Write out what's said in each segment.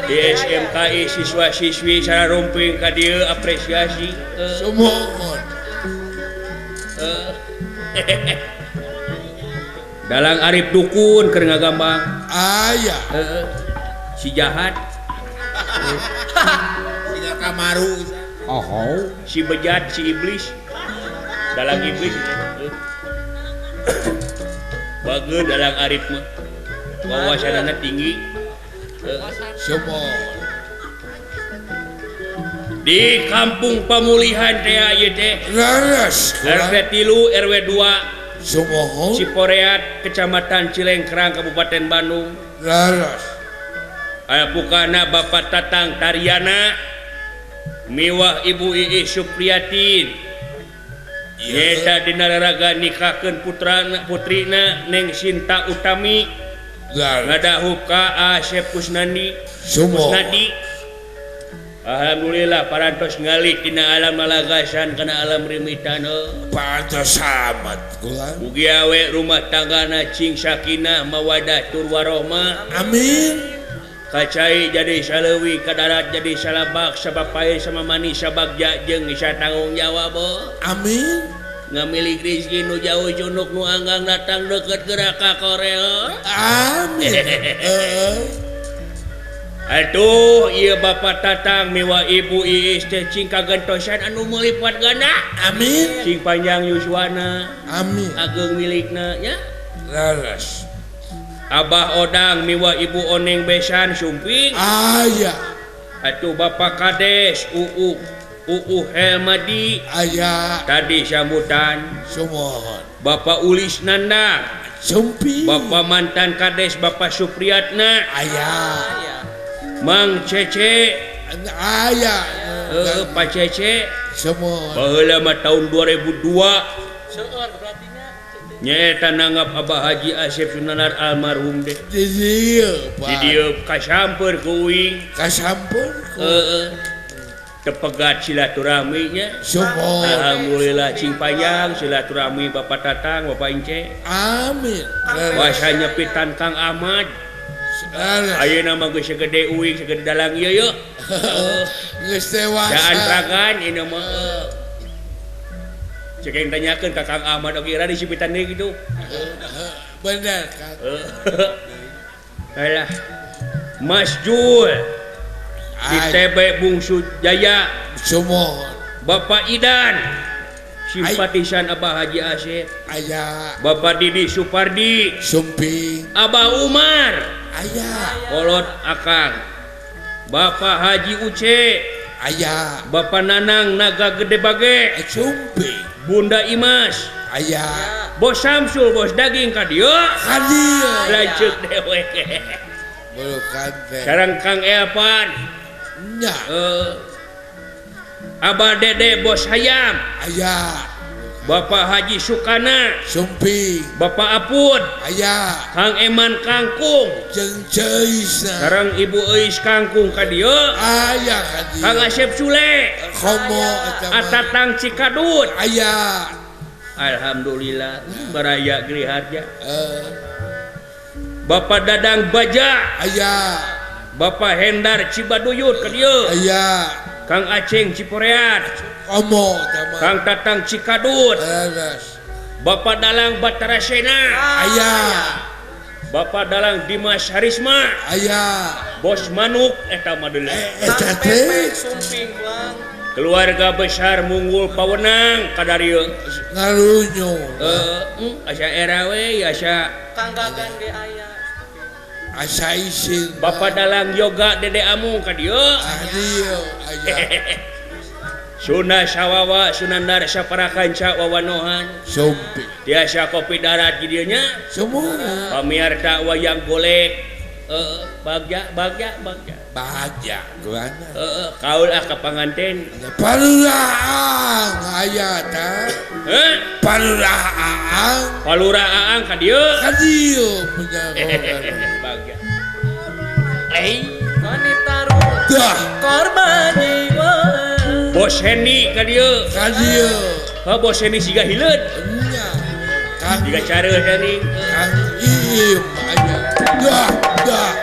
di SMKI siswa-siswi cara rumping ka dieu apresiasi Sumohon. Dalang Arif dukun keur ngagambang Aya. si jahat Siga kamaru. si bejat si iblis dalang iblis bageun dalang Arif mah wawasanana tinggi Sumohon. di kampung pemulihan teh ieu teh Laras. RW 3 RW 2 Sumohon. Ciporeat Kecamatan Cilengkrang Kabupaten Bandung Laras. aya pukana Bapak Tatang Tariana miwah Ibu Iis Supriyatin nyata dina raraga nikahkeun putrina Neng Sinta Utami Laras. ngadahup ka Asep Kusnadi Sumohon. Alhamdulillah parantos ngali tina alam malagasan kana alam rimitan Pantas amat kulan. mugi awe rumah tanggana cing sakinah mawadah tur warohmah Amin. kacai jadi saleuwi kadarat jadi salabak sabapae sama manis sabagja jeung bisa tanggung jawab Amin. ngamilik rezeki nu jauh junuk nu anggang datang deket gerak ka Korea Amin. Aduh ieu Bapak Tatang miwa Ibu Iis teh cing kagentosan anu melipat ganda Amin. cing panjang yuswana Amin. ageng milikna nya Laras. Abah Odang miwa Ibu Oneng besan sumping Aya. atuh Bapak Kades UU Helmadi Aya. tadi sambutan Sumohon. Bapak Ulis Nanda Sumpi. Bapak mantan Kades Bapak Supriyatna Aya. Mang Cece Aya. Pak Cece Sumohon. baheula mah tahun 2002 nyaeta nanggap Abah Haji Asep Sunanar almarhum deh Di dieu, di Pak. dieu kasamper ku uing Kasampun ku. tepegat silaturahmi nya Sumohon. alhamdulillah cing panjang silaturahmi Bapak Tatang Bapak Ince Amin. wasa nyepitan Kang Ahmad Laras. ayeuna mah geus segede uing segede dalang ieu yeuh Geus dewasa. daan ragan ini mah cek yang tanyakeun ka Kang Ahmad oge ra disipitan deui gitu Bener kan? alah Mas Jul Ay. ITB Bungsu Jaya Sumohon. Bapak Idan simpatisan Abah Haji Asep Aya. Bapak Didi Supardi Sumping. Abah Umar Aya. Kolot Akang Bapak Haji Uce Aya. Bapak Nanang Naga Gede Bage Sumping. Bunda Imas Aya. Bos Samsul Bos Daging ka dieu Kadia. lanceuk dewe Bukan teh. sareng Kang Elvan Nya. Abah Dede Bos Hayam Aya. Bapak Haji Sukana Sumping. Bapak Apun Aya. Kang Eman Kangkung Jeung ceusna. sareng Ibu Eis Kangkung ka dieu Aya Kang kadia. Asep Sule Komo eta mah. Atatang Cikadut Aya. alhamdulillah baraya Gri Harja Bapak Dadang Baja Aya. Bapak Hendar Cibaduyut ka dieu Aya. Kang Aceng Ciporeat Komo eta mah. Kang Tatang Cikadut Laras. Bapak Dalang Batara Sena Aya. Bapak Dalang Dimas Harisma Aya. Bos Manuk eta mah deuleu Eta teh keluarga besar Munggul Pawenang kadarieu ngarunyo. asa era we asa Kang Gagan ge aya. Asa isin. Bapak Dalang Yoga Dede Amung ka dieu Adio. Aya. Suna Sawawa Sunandar Saparakanca Wawanohan Sumping. tiasa kopi darat di dieu nya Semua. pamirta wayang golek bagja Bahagia gimana? kaul ka panganten Paluraang aya tah. Paluraang. Palura Aang ka dieu Kadio menjagokan. bagja Wanita rumah Dah. korban jiwa. Bos Hendy ka dieu Kadio. Bos Hendy siga hileud Nya. Kang siga careus tadi Kang Iim aya. Dah.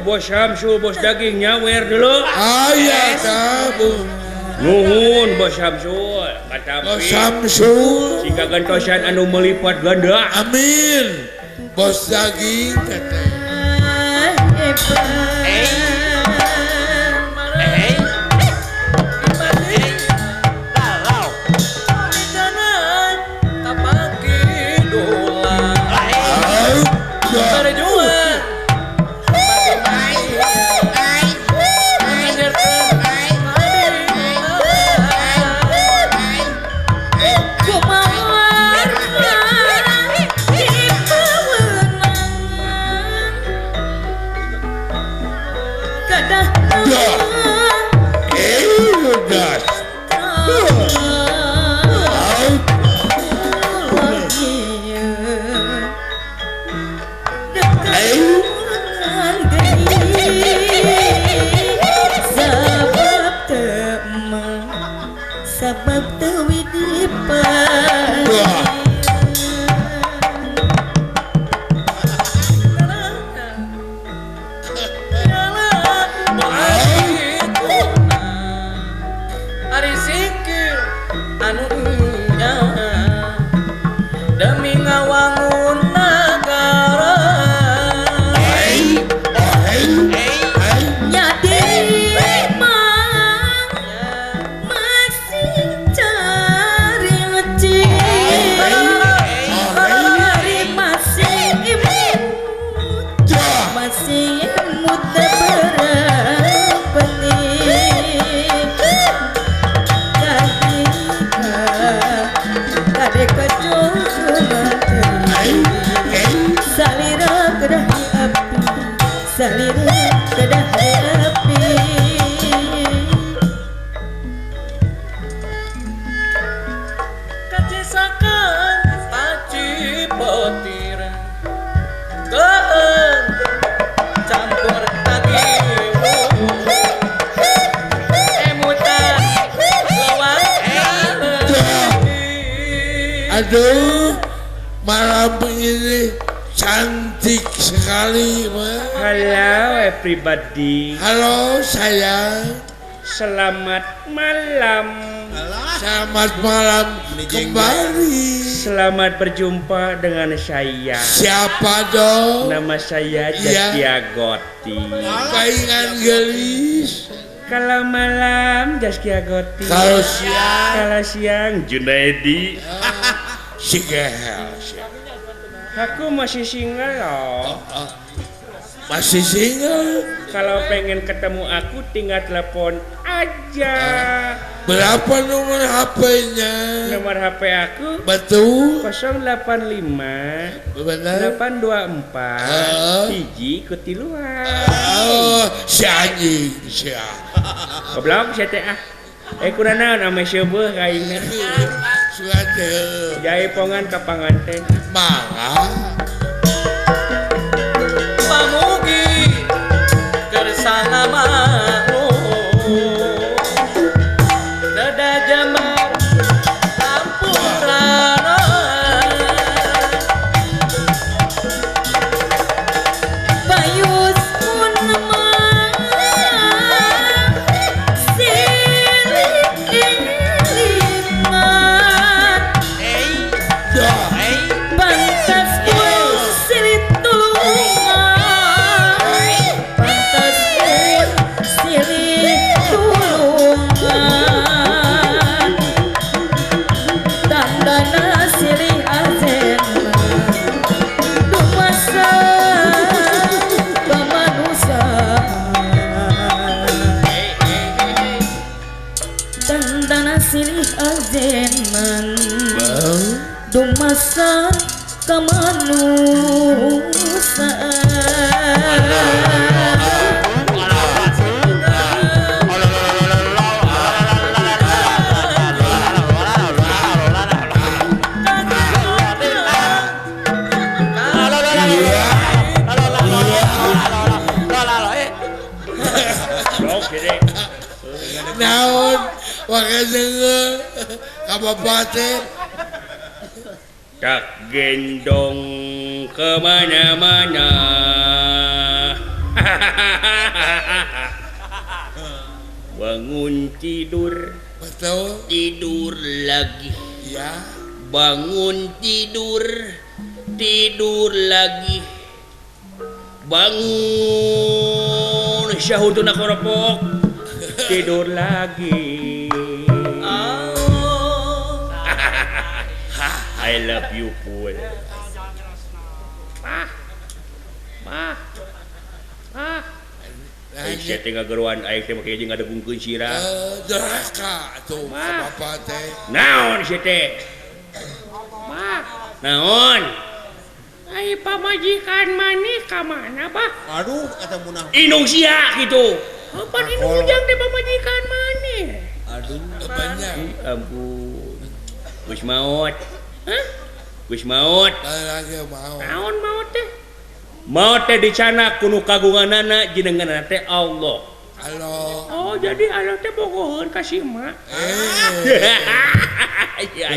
bos Samsul bos daging nyawer dulu Aya tah bu. nuhun bos Samsul kata Bos Samsul. jika gantosan anu melipat ganda Amin. Bos daging katanya. Sebab dewi dipa Ari sikir anu nya demi ngawangun negara nyadi masih cari ngeci hari masih imut berpeti kade kacau salira kedah api salira kedah api kacisakan aci petir keun campur daging emutan lewat Aduh, malam ini cantik sekali, Ma. halo everybody Halo sayang, selamat malam selamat malam kembali. selamat berjumpa dengan saya Siapa dong? nama saya Zaskia Gotti Paingan gelis. kalau malam Zaskia Gotti Kalau siang, kalau siang Junaidi si Gehel. aku masih single loh Masih single. kalau pengen ketemu aku tinggal telepon aja Berapa nomor HP-nya? nomor HP aku Betul. 085 Benar. 824 hiji kutiluan Oh, si anjing, si goblok saya teh kurana nama seueuh kaingna Suatu jaipongan ka panganten mangga. pamugi kersana mau dada jamar lampurana Bayus mun siliman pantas pun silit tulungan pantas pun silit tulungan dandana silih azen dumasa pamanusa dandana silih azeman dumasa kamanusa Naon, wakai denger, kabapaten. tak gendong kemana-mana Bangun tidur, Betul. tidur lagi. Ya. Bangun tidur, tidur lagi. Bangun syahuduna koropok, tidur lagi. Oh. I love you, Pul. Ah, ah, ah. Saya tengah geruan aing teh make jeung ngadegungkeun sirah. Doraka tuh Mah. apa teh. Naon si teh? Mah, naon? Ai pamajikan maneh ka mana, Bah? Aduh, kata munah. Indung sia gitu. Apa indung ujang teh pamajikan maneh? Aduh. Banyak. Ampun. Geus maot. Hah? Geus maot. Lagi mau. Naon maot teh? Maot teh dicana kuno kagunganana jenenganna teh Allah. Halo. Oh, jadi Allah teh bogoheun ka si mak. Ya.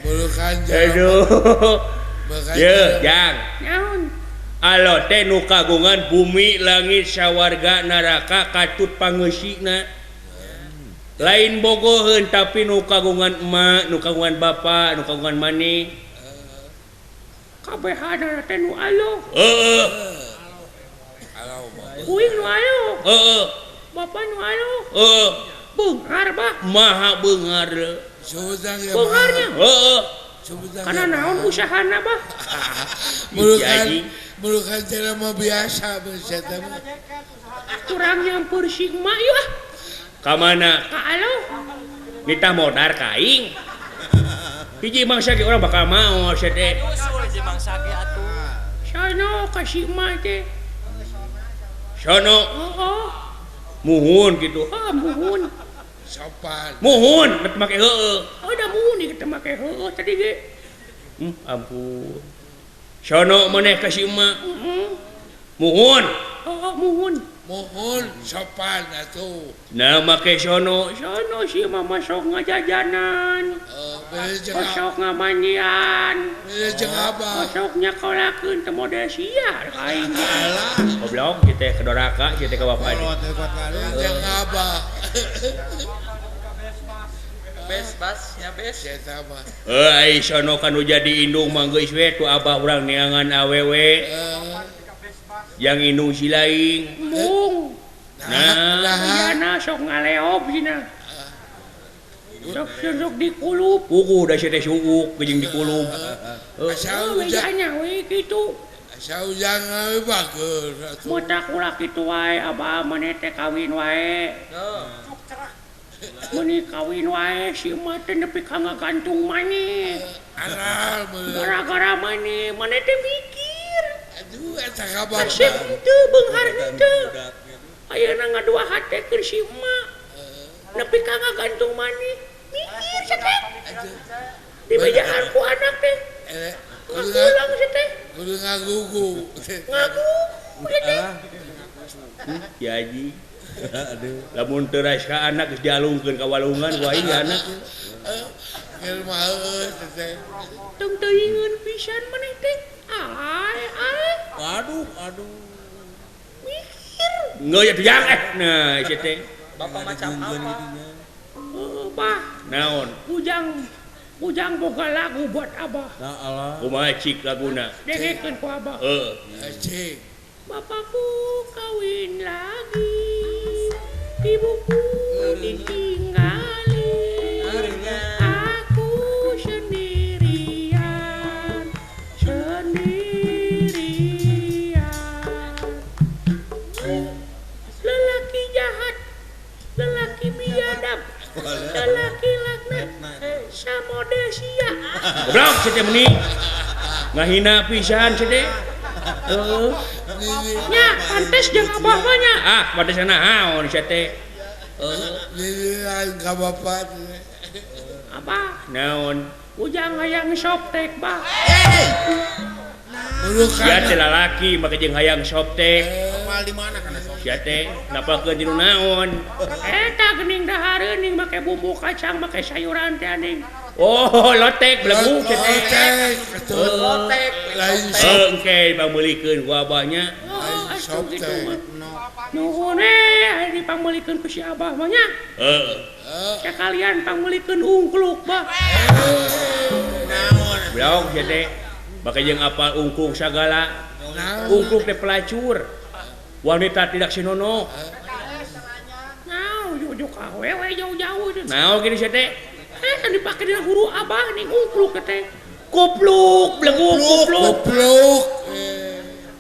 Bulukan Aduh. Bukan Ye, jang. Naon? Allah teh nu kagungan bumi, langit, sawarga, neraka, katut pangeusina. Lain bogoheun tapi nu kagungan emak, nu kagungan bapa, nu kagungan maneh. Kabehana teh nu Allah. Heeh. Halo. Kuing nu Allah. Heeh. Bapa nu Allah. Heeh. Beungar bah, maha beungar. Sudang ya. Beungarnya. Heeh. Sudang. Kana naon usahana bah? Bulukan. Bulukan cara mah biasa berseta mah. Kurang nyampur sigma yuk ah. Ka mana? Ka Allah. Nita modar kaing. Hiji mangsa ge urang bakal mau sia teh. Usul di mangsa ge atuh. Sono ka sigma teh. Sono. Heeh. Muhun gitu. Ah, muhun. Sopan. Muhun bet make heueuh. Oh, da muhun ieu teh make heueuh tadi ge. Ampun. Sono maneh ka si emak. Muhun. Oh, muhun. Mohon sopan atuh. Nah, make sono si mama sok ngajajanan. Beli jeung Sok ngamandian. beli jeung apa? Sok nyakolakeun teh model sia aing. Goblok kieu teh kedoraka kieu teh ka bapa di. Beli jeung apa? Bes basnya bes. Eta mah. Ai sono kan nu jadi indung mah geus we tu abah urang neangan awewe. Yang indung si laing. Mung. Nah, na sok ngaleop cenah. Sok dikulub. Puguh da sia teh suuk jeung dikulub. Asal ujang. Wejanya we kitu. Asal ujang we bagus atuh. Mutak ulah kitu wae abah maneh teh kawin wae. Oh. Meni kawin wae si emak teh nepi ka ngagantung maneh. Anal beuleuh. Gara-gara maneh teh mikir. Aduh eta kabar. Asep henteu beunghar henteu. Ayeuna ngadua hate keur si emak. Nepi ka ngagantung maneh. Mikir sia teh. Dibejaan ku anak teh. Ngagulang sia teh. Kudu ngagugu. Ngagu. Sia teh. Ya Haji. Lamun teu ras ka anak geus dialungkeun ka walungan ku aing anak. Keur maeus teh. Tong teuingeun pisan maneh teh. Ai. Aduh. Mikir. Ngeuy atuh jang nah sia teh. Bapak macam apa? Bah, naon? Ujang boga lagu buat abah. Nah Allah. Kumaha cik laguna? Dengekeun ku abah. Cik. Bapakku kawin lagi. Ibuku ditinggali. Aku sendirian. Lelaki jahat, lelaki biadab, lelaki laknat, samode sia. Goblok sia meni. Ngahina pisan sia teh. Nya pantes jeung abah mah nya. Ah, pantes naon sia teh. Lilian ka bapak. Apa? Naon? Ujang hayang softtek, Bah. Ya teh lalaki make jeung hayang softtek. Mal di mana kana sok? Sia teh napalkeun dinu naon? Eta geuning dahareun ning make bumbu kacang make sayuran teh aning. Oh, lotek belegu sia teh. Lotek. Lotek. Lain Engke pameulikeun ku abahnya. Oh, Sok gitu teh. mah. Nuhun dipangmelikeun ku si Abah mah nya. Sekalian pangmelikeun ungkluk bah. Naon? Beog jadi bakal jeung apal ungkluk sagala. Ungkluk teh pelacur. Wanita tidak sinono. Nah, ujuk awewe jauh-jauh itu. Nah, gini sih teh. Kan dipake dina huru Abah nih ungkluk teh. Kopluk, belegu kopluk. Goblok.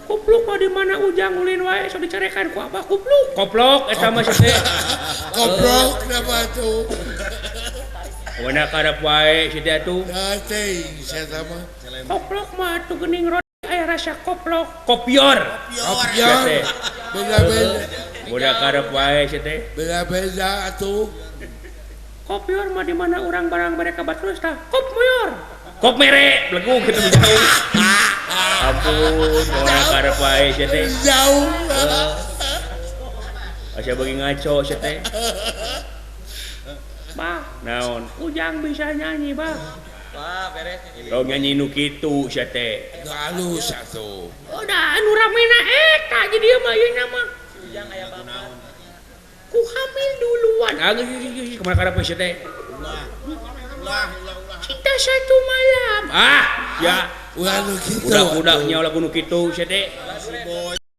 Kopluk mah di mana ujang ulin wae sok dicarekan ku Abah kopluk. Koplok eta mah teh. Goblok kenapa tuh? Wana karep wae si teh atuh. Nah, teh, saya sama. Koplok mah tuh geuning roti aya rasa koplok. Kopior. Kopior. Teh. Beda-beda. Udah karep wae si teh. Beda-beda atuh. Kopior mah di mana orang barang mereka batrus tah. Kopior. Kop mere, belegu gitu jauh. Ampun, orang karep wae si teh. Jauh. Asa bagi ngaco si teh. Bah, naon? Ujang bisa nyanyi, Bah. Wah, beres. Kalau nyanyi nu kitu si teh. Halus atuh. Udah anu ramena eta jadi dia mah ieu mah. Ujang aya bapak. Ku hamil duluan. Geus kemana karep si teh? Ulah. Kita satu malam. Ya. Ulah nu kitu. Udah nyawa lagu nu kitu si teh. Si boy.